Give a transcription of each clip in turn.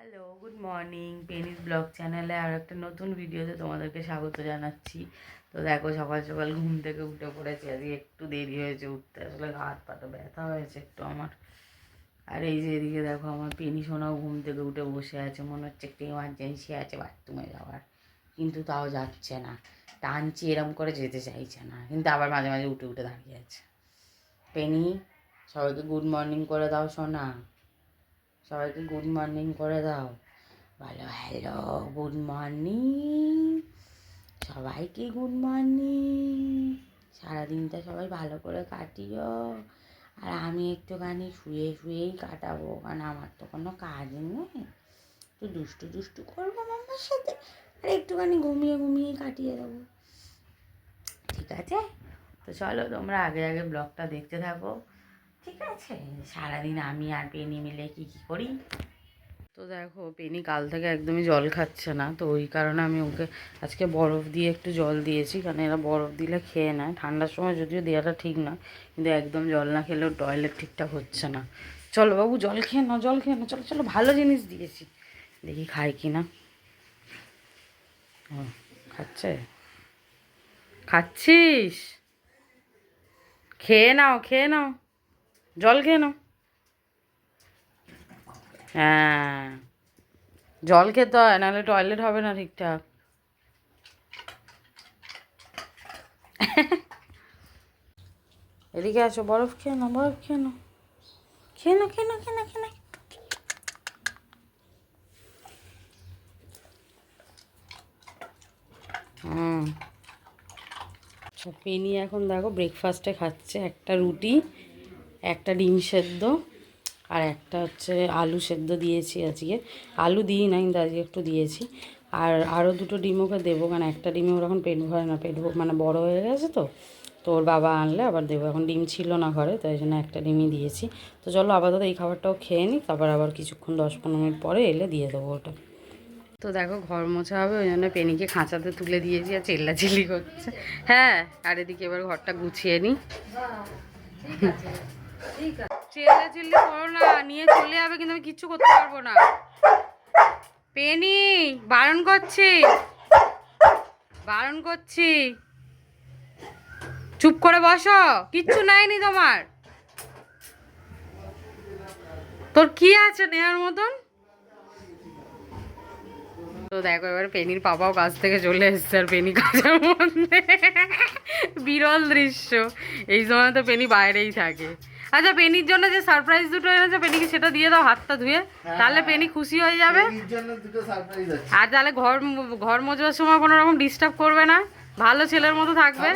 Hello, good morning. Penis blog চ্যানেলে আর একটা নতুন ভিডিওতে তোমাদেরকে স্বাগত জানাচ্ছি। তো দেখো, সকাল সকাল ঘুম থেকে উঠে পড়েছি। আজকে একটু দেরি হয়েছে উঠতে, আসলে হাত পাটা ব্যথা হয়েছে একটু আমার। আর এই যে এদিকে দেখো, আমার পেনি সোনাও ঘুম থেকে উঠে বসে আছে, মনে হচ্ছে একটু ইমার্জেন্সি আছে বাথরুমে যাওয়ার, কিন্তু তাও যাচ্ছে না। টানছি এরম করে, যেতে চাইছে না, কিন্তু আবার মাঝে মাঝে উঠে উঠে দাঁড়িয়ে আছে। পেনি, সবাইকে গুড মর্নিং করে দাও সোনা, সবাইকে গুড মর্নিং করে দাও। বলো হ্যালো, গুড মর্নিং, সবাইকে গুড মর্নিং। সারাদিনটা সবাই ভালো করে কাটিও, আর আমি একটুখানি শুয়ে শুয়েই কাটাবো, কারণ আমার তো কোনো কাজ নেই। একটু দুষ্টু দুষ্টু করবো মামার সাথে, আর একটুখানি ঘুমিয়ে ঘুমিয়ে কাটিয়ে দেবো, ঠিক আছে? তো চলো, তোমরা আগে আগে ব্লগটা দেখতে থাকো, ঠিক আছে? সারাদিন আমি আর পেনি মিলে কী কী করি। তো দেখো, পেনি কাল থেকে একদমই জল খাচ্ছে না, তো ওই কারণে আমি ওকে আজকে বরফ দিয়ে একটু জল দিয়েছি, কারণ এরা বরফ দিলে খেয়ে নেয়। ঠান্ডার সময় যদিও দেওয়াটা ঠিক না, কিন্তু একদম জল না খেলেও টয়লেট ঠিকঠাক হচ্ছে না। চলো বাবু, জল খেয়ে নাও, জল খেয়ে নাও, চলো চলো, ভালো জিনিস দিয়েছি, দেখি খায় কি না। ও খাচ্ছে, খাচ্ছিস? খেয়ে নাও, খেয়ে নাও, জল খেয়ে নাও। হ্যাঁ, জল খেতে হয়, নাহলে টয়লেট হবে না ঠিকঠাক। এদিকে আসো, বরফ খেয়ে নাও, বরফ খেয়ে নাও, খেয়ে নাও, খেয়ে নাও, খেয়ে নাও, খেয়ে নাও। হুম, পেনি এখন দেখো ব্রেকফাস্টে খাচ্ছে একটা রুটি, একটা ডিম সেদ্ধ, আর একটা হচ্ছে আলু সেদ্ধ দিয়েছি আজকে। আলু দিই না, কিন্তু আজকে একটু দিয়েছি। আর আরও দুটো ডিম ওকে দেবো, কারণ একটা ডিমে ওর এখন পেট ভরে না, পেট মানে বড়ো হয়ে গেছে তো। তো ওর বাবা আনলে আবার দেবো, এখন ডিম ছিল না ঘরে, তাই জন্য একটা ডিমই দিয়েছি। তো চলো আপাতত এই খাবারটাও খেয়ে নিই, তারপর আবার কিছুক্ষণ 10-15 মিনিট পরে এলে দিয়ে দেবো ওটা। তো দেখো, ঘর মোছা হবে, ওই জন্য পেনিকে খাঁচাতে তুলে দিয়েছি, আর চিল্লাচিল্লি করছে। হ্যাঁ, আর এদিকে এবার ঘরটা গুছিয়ে নিই। চিল্লাচিল্লি করো না, নিয়ে চলে যাবে, কিন্তু আমি কিচ্ছু করতে পারবো না। পেনি, বারণ করছি, বারণ করছি, চুপ করে বসো, কিচ্ছু নেয়নি তোমার। তোর কি আছে নেওয়ার মতন? তো দেখো, এবার পেনির পাপাও কাছ থেকে চলে এসছে, আর পেনি কাজের মধ্যে, বিরল দৃশ্য। এই সময় তো পেনি বাইরেই থাকে। আচ্ছা, পেনির জন্য যে সারপ্রাইজ দুটো এনেছে, পেনিকে সেটা দিয়ে দাও হাতটা ধুয়ে, তাহলে পেনি খুশি হয়ে যাবে। আর তাহলে ঘর ঘর মোছার সময় কোনো রকম ডিস্টার্ব করবে না, ভালো ছেলের মতো থাকবে।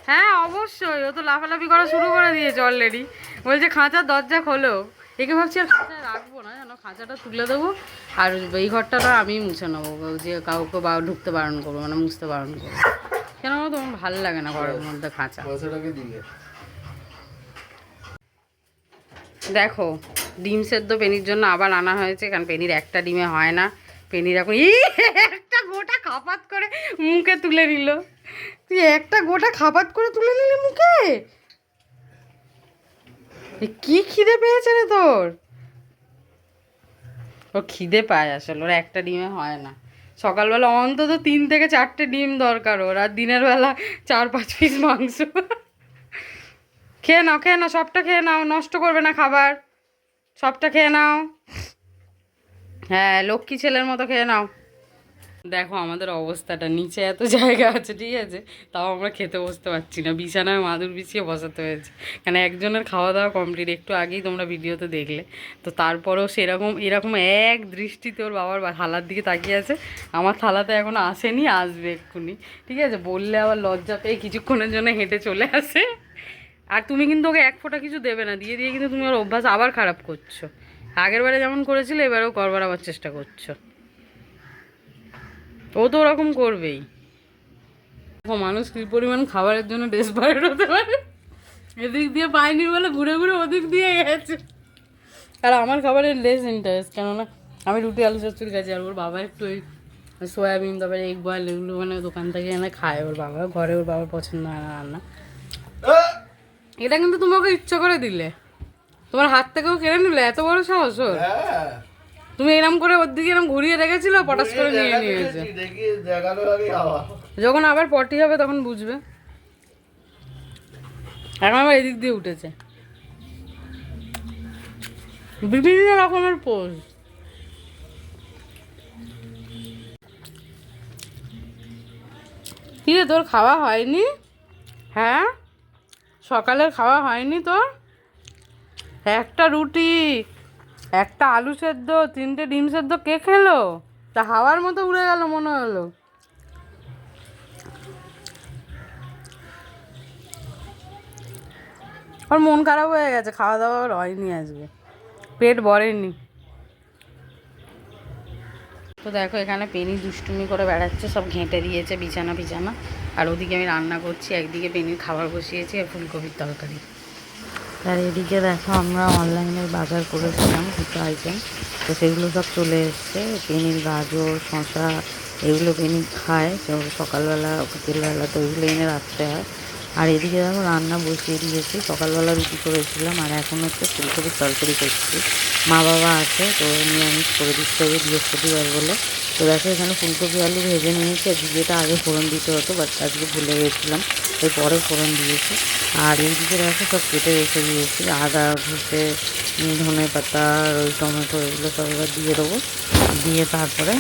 হ্যাঁ অবশ্যই, ও তো লাফালাফি করা শুরু করে দিয়েছে অলরেডি, বলছে খাঁচার দরজা খোলো। একে ভাবছি আর খাঁচায় রাখবো না, যেন খাঁচাটা তুলে দেবো, আর এই ঘরটা আমি মুছে নেবো, যে কাউকে ঢুকতে বারণ করবো, মানে মুছতে বারণ করবো। কেন তোমার ভালো লাগে না ঘরের মধ্যে খাঁচা? দেখো, ডিম সেদ্ধ পেনির জন্য আবার আনা হয়েছে, কারণ পেনির একটা ডিমে হয় না। পেনির এখন একটা গোটা খাপাত করে মুখে তুলে নিল। তুই একটা গোটা খাপাত করে তুলে নিলি মুখে? কি খিদে পেয়েছে রে তোর? ওর খিদে পায় আসলে, ওর একটা ডিমে হয় না। সকালবেলা অন্তত 3 থেকে 4টে ডিম দরকার ওর, আর দিনের বেলা 4-5 পিস মাংস। খেয়ে নাও, খেয়ে নাও, সবটা খেয়ে নাও, নষ্ট করবে না খাবার, সবটা খেয়ে নাও। হ্যাঁ, লক্ষ্মী ছেলের মতো খেয়ে নাও। দেখো আমাদের অবস্থাটা, নিচে এত জায়গা আছে ঠিক আছে, তাও আমরা খেতে বসতে পারছি না, বিছানায় মাদুর বিছিয়ে বসাতে হয়েছে। কারণ একজনের খাওয়া দাওয়া কমপ্লিট, একটু আগেই তোমরা ভিডিওতে দেখলে। তো তারপরেও সেরকম এরকম এক দৃষ্টিতে ওর বাবার থালার দিকে তাকিয়ে আছে। আমার থালাতে এখনও আসেনি, আসবে এক্ষুনি, ঠিক আছে? বললে আবার লজ্জা পেয়ে কিছুক্ষণের জন্য হেঁটে চলে আসে। আর তুমি কিন্তু ওকে এক ফোঁটা কিছু দেবে না, দিয়ে দিয়ে কিন্তু তুমি ওর অভ্যাস আবার খারাপ করছো। আগের বারে যেমন করেছিলে, এবারেও করবার আবার চেষ্টা করছো। ও তো ওরকম করবেই। মানুষ কি পরিমাণ খাবারের জন্য ডেসপারেট হতে পারে, এদিক দিয়ে পায়নি বলে ঘুরে ঘুরে ওদিক দিয়ে গেছে। আর আমার খাবারের লেস ইন্টারেস্ট, কেননা আমি রুটি আলু চচ্চড়ি খাচ্ছি, আর ওর বাবা একটু ওই সয়াবিন, তারপরে এগ বয়েল, এগুলো মানে দোকান থেকে এনে খায় ওর বাবা, ঘরে ওর বাবার পছন্দ হয় না রান্না। এটা কিন্তু তুমি ওকে ইচ্ছা করে দিলে, তোমার হাত থেকেও কেড়ে নিলে, এত বড় সাহস ওর। তুমি এরম করে ওর দিকে এরম ঘুরিয়ে রেখেছিল, পটাশ করে নিয়ে নিয়েছে। যখন আবার পটি হবে তখন বুঝবে। এখন আবার এদিক দিয়ে উঠেছে, বিভিন্ন রকমের পোজ। কি রে, তোর খাওয়া হয়নি? হ্যাঁ, সকালের খাওয়া হয়নি তোর? একটা রুটি, একটা আলু সেদ্ধ, 3টে ডিম সেদ্ধ কে খেলো? তা হাওয়ার মতো উড়ে গেল মনে হলো। ওর মন খারাপ হয়ে গেছে, খাওয়া দাওয়া ওর হয়নি আজকে, পেট ভরেনি। তো দেখো এখানে পেনি দুষ্টুমি করে বেড়াচ্ছে, সব ঘেঁটে দিয়েছে বিছানা বিছানা। আর ওদিকে আমি রান্না করছি, একদিকে পেনির খাবার বসিয়েছি আর ফুলকপির তরকারি। আর এদিকে দেখো আমরা অনলাইনে বাজার করেছিলাম দুটো আইটেম, তো সেগুলো সব চলে এসছে। পেনির গাজর, শশা এগুলো পেনি খায় সকালবেলা বিকেলবেলা, তো ওইগুলো এনে রাখতে হয়। আর এদিকে দেখো রান্না বসিয়ে দিয়েছি, সকালবেলা রুটি করেছিলাম আর এখন হচ্ছে ফুলকপির তরকারি করছি। মা বাবা আছে তো নিরামিষ করে দিতে হবে বৃহস্পতিবার বলে। তো দেখো এখানে ফুলকপি আলু ভেজে নিয়েছি, আর জিরেটা আগে ফোড়ন দিতে হতো, বাট আজকে ভুলে গেছিলাম, এরপরে ফোড়ন দিয়েছি। আর এইদিকে দেখো সব কেটে রেখে দিয়েছি, আদা ঘষে ধনে পাতা আর ওই টমেটো এগুলো সব এবার দিয়ে দেবো। দিয়ে তারপরে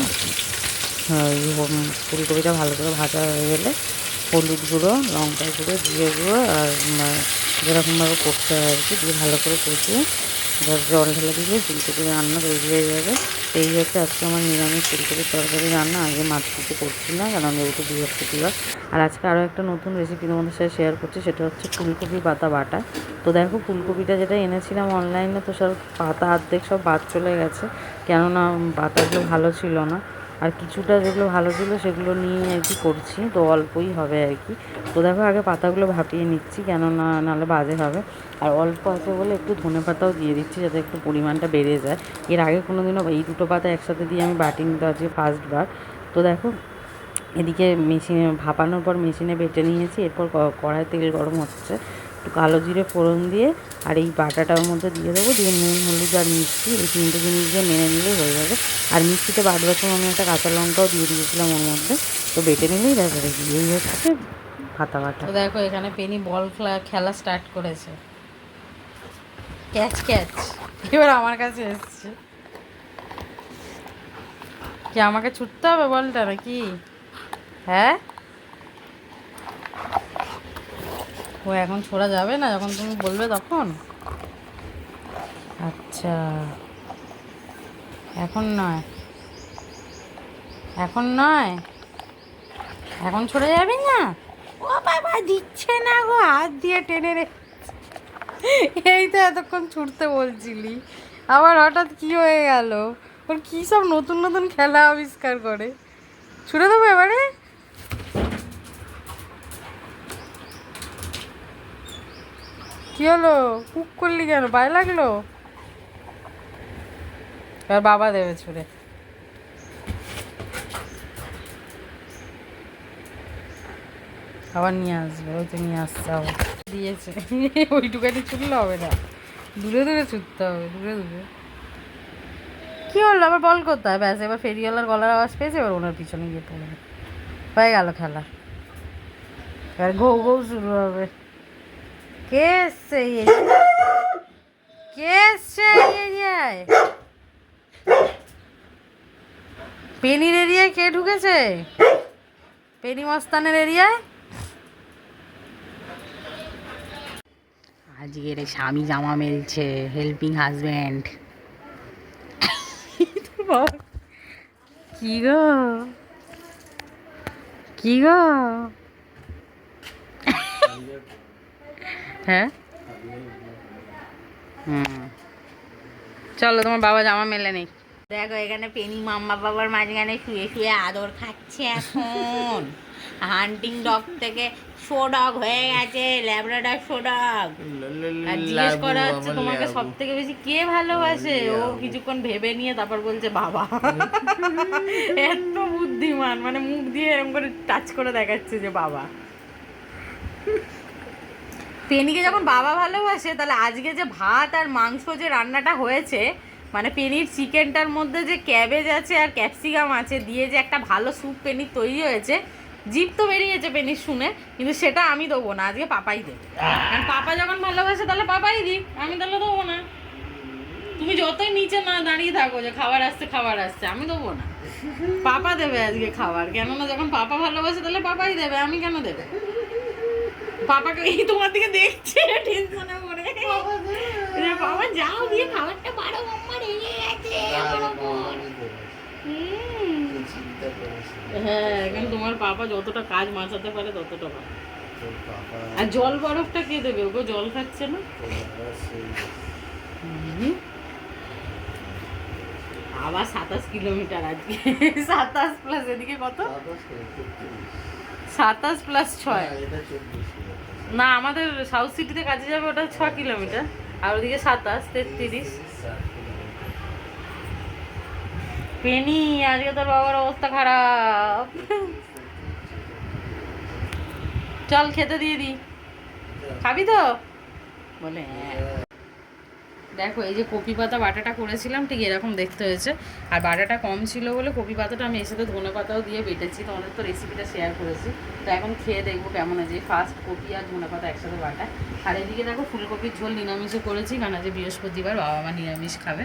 ফুলকপিটা ভালো করে ভাজা হয়ে গেলে হলুদ গুঁড়ো, লঙ্কা গুঁড়ো, জিরে গুঁড়ো আর যেরকমভাবে করতে হয় আর কি, দিয়ে ভালো করে কষিয়ে এবার জল ঢেলে দিয়ে ফুলকপি রান্না তৈরি হয়ে যাবে। এই হচ্ছে আজকে আমার নিরামিষ ফুলকপির তরকারি রান্না। আগে মাছ কিছু করছি না, কারণ যেহেতু বৃহস্পতিবার। আর আজকে আরও একটা নতুন রেসিপি তোমাদের সাথে শেয়ার করছি, সেটা হচ্ছে ফুলকপি পাতা বাটা। তো দেখো ফুলকপিটা যেটা এনেছিলাম অনলাইনে, তো সব পাতা অর্ধেক সব বাদ চলে গেছে, কেননা পাতাগুলো ভালো ছিল না। আর কিছুটা যেগুলো ভালো ছিল সেগুলো নিয়ে আর কি করছি, তো অল্পই হবে আর কি। তো দেখো আগে পাতাগুলো ভাপিয়ে নিচ্ছি, কেননা নাহলে বাজে হবে। আর অল্প আছে বলে একটু ধনে পাতাও দিয়ে দিচ্ছি, যাতে একটু পরিমাণটা বেড়ে যায়। এর আগে কোনো দিনও এই দুটো পাতা একসাথে দিয়ে আমি বাটি নিতে আজকে ফার্স্টবার। তো দেখো এদিকে মেশিনে ভাপানোর পর মেশিনে বেটে নিয়েছি, এরপর কড়াই তেল গরম হচ্ছে, একটু কালো জিরে ফোড়ন দিয়ে আর এই বাটাটার মধ্যে দিয়ে দেবো, দিয়ে নুন হলুদ আর মিষ্টি এই 3টে জিনিস দিয়ে মেরে নিলেই হয়ে যাবে। আর মিষ্টিতে বাটবার সময় আমি একটা কাঁচা লঙ্কাও দিয়ে দিয়েছিলাম ওর মধ্যে, তো বেটে নিলেই দেখা যায় এই হচ্ছে পাতা বাটা। তো দেখো এখানে পেনি বল খেলা স্টার্ট করেছে, ক্যাচ ক্যাচ, এবার আমার কাছে এসছে। কি আমাকে ছুটতে হবে বলটা নাকি? হ্যাঁ, ও এখন ছোড়া যাবে না, যখন তুমি বলবে তখন। আচ্ছা, এখন নয়, এখন নয়, এখন ছড়ে যাবে না। ও বাবা, দিচ্ছে না গো, হাত দিয়ে টেনে রে। এই তো এতক্ষণ ছুটতে বলছিলি, আবার হঠাৎ কি হয়ে গেল? ওর কী সব নতুন নতুন খেলা আবিষ্কার করে। ছুড়ে দেবো এবারে। কি হলো, কুক করলি কেন, ভয় লাগলো? এবার বাবা দেবে ছুড়ে। আবার নিয়ে আসবে, ওই তো নিয়ে আসছে আবার, দিয়েছে। ওইটুকানি ছুটলে হবে না, দূরে দূরে ছুটতে হবে, দূরে দূরে। কী হলো, আবার বল করতে হয়, ব্যাস এবার ফেরিওয়ালার গলার আওয়াজ পেয়েছে, এবার ওনার পিছনে গিয়ে পড়বে, হয়ে গেল খেলা। এবার ঘৌ ঘৌ শুরু হবে। কে এসছে, কে এসছে এরিয়ায়? পেনির এরিয়ায় কে ঢুকেছে? পেনি মস্তানের এরিয়ায়। আজকের স্বামী জামা মেলছে, হেল্পিং হাজব্যান্ড। কি গো, কি গো? হ্যাঁ, চলো তোমার বাবা জামা মেলে নেই। দেখো এখানে পেনি মাম্মা বাবার মাঝখানে শুয়ে শুয়ে আদর খাচ্ছে এখন। হান্টিং ডগ থেকে শো ডগ হয়ে গেছে, ল্যাব্রাডর শো ডগ। আর জিজ্ঞেস করা হচ্ছে তোমাকে সব থেকে বেশি কে ভালোবাসে, ও কিছুক্ষণ ভেবে নিয়ে তারপর বলছে বাবা। এত বুদ্ধিমান, মানে মুখ দিয়ে এরকম করে টাচ করে দেখাচ্ছে যে বাবা। পেনিকে যখন বাবা ভালোবাসে, তাহলে আজকে যে ভাত আর মাংস যে রান্নাটা হয়েছে, মানে পেনির চিকেনটার মধ্যে যে ক্যাবেজ আছে আর ক্যাপসিকাম আছে দিয়ে যে একটা ভালো স্যুপ পেনির তৈরি হয়েছে, জিপ তো বেরিয়েছে পেনির শুনে, কিন্তু সেটা আমি দেবো না, আজকে পাপাই দেবে। কারণ পাপা যখন ভালোবাসে তাহলে পাপাই দিক, আমি তাহলে দেবো না। তুমি যতই নিচে না দাঁড়িয়ে থাকো যে খাবার আসছে, আমি দেবো না। পাপা দেবে আজকে খাবার, কেননা যখন পাপা ভালোবাসে তাহলে পাপাই দেবে, আমি কেন দেবে? পাপাকে এই তোমার দিকে দেখছে টেনশনে পড়ে, বাবা যাও দিয়ে খাবারটা পারো, মাম্মা রেগে গেছে আমার উপর। হ্যাঁ, এখন তোমার পাপা যতটা কাজ মাচাতে পারে ততটা ভালো। আর জল বরফটা কে দেবে? ওকে জল খাচ্ছে না। আবার 27 কিলোমিটার আজকে, 27 প্লাস এদিকে কত? 27 প্লাস 6 না, আমাদের সাউথ সিটিতে কাজে যাবে, ওটা 6 কিলোমিটার, আর ওদিকে 27, 33। পেনি আজকে তোর বাবার অবস্থা খারাপ, চল খেতে দিয়ে দি, খাবি তো? বলে হ্যাঁ। দেখো এই যে কপি পাতা বাটাটা করেছিলাম ঠিক এরকম দেখতে হয়েছে, আর বাটাটা কম ছিল বলে কপি পাতাটা আমি এর সাথে ধনে পাতাও দিয়ে বেটেছি, তোমাদের তো রেসিপিটা শেয়ার করেছি। তো এখন খেয়ে দেখবো কেমন আছে, ফার্স্ট কপি আর ধনে পাতা একসাথে বাটা। আর এদিকে দেখো ফুলকপির ঝোল নিরামিষও করেছি, কারণ আজ বৃহস্পতিবার, বাবা মা নিরামিষ খাবে।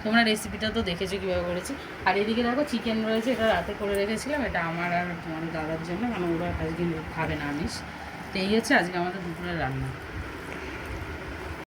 তোমরা রেসিপিটা তো দেখেছো কীভাবে করেছি। আর এদিকে দেখো চিকেন রয়েছে, এটা রাতে করে রেখেছিলাম, এটা আমার আর তোমার দাদার জন্য, কারণ ওরা আজকে খাবে না আমিষ। তো এই হচ্ছে আজকে আমাদের দুপুরের রান্না।